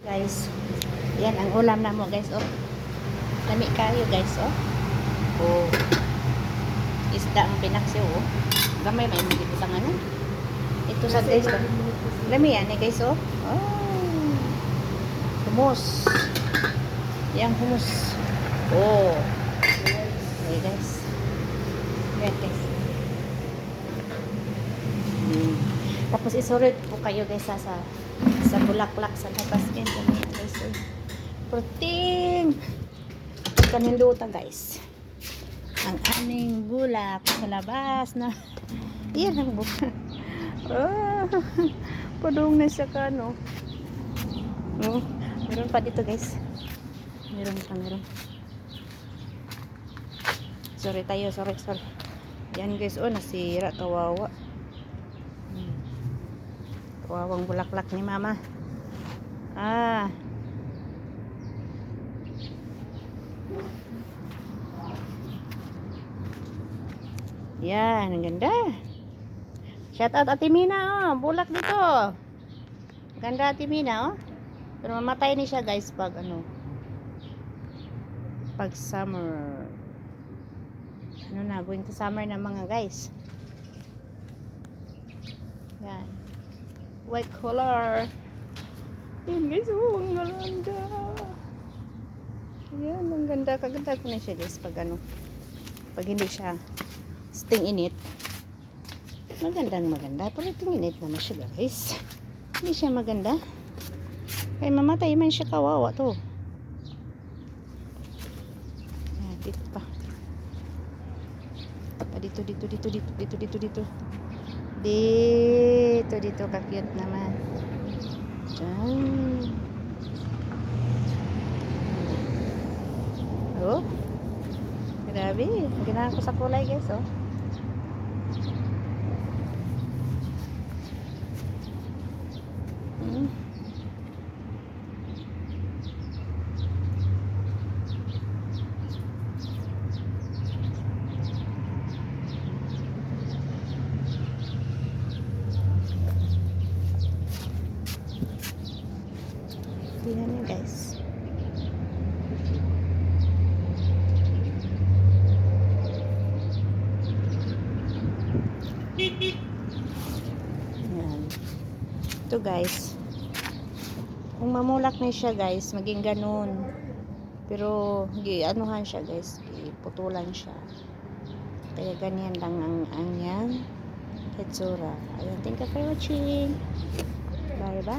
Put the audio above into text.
Guys, yan ang ulam na mo guys, oh. Lami kayo guys, oh. Oh. Isda ang pinaksiw, oh. Gamay may mga dito ano. Ito sa guys, oh. Lami yan eh guys, oh. Oh. Humus. Yang humus. Oh. Okay guys. Yan guys. Tapos isurot po kayo guys sa bulaklak sa labas yan guys. Protein. Kaninduta guys. Ang aming bulak sa labas na yan ang bulak. Oh, padung na siya ka no. Oh, meron pa dito guys. Meron. Sorry. Yan guys, oh nasira, kawawa. Kawawang bulaklak ni mama. Yan, ang ganda. Shout out Ate Mina, oh. Bulak dito. Ganda Ate Mina, oh. Pero mamatay ni siya guys pag pag summer. Going to summer na mga guys. Yan. White color. Yan guys, oh, ang ganda. Yan, ang ganda. Kaganda ko na siya guys pag pag hindi siya sting init. Maganda. Pero sting init naman siya guys. Hindi siya maganda. Kaya mamatay man siya, kawawa to. Yan, dito pa. Dito ka-cute naman. Diyan. Oh. Grabe. Ganahan ko sa kulay guys, oh. Tingnan nyo guys. Yan. Ito guys. Kung mamulak na siya guys, maging ganun. Pero anuhan siya guys, putulan siya. Kaya ganyan lang ang yan. Hitsura. Ayun, thank you for watching. Bye bye.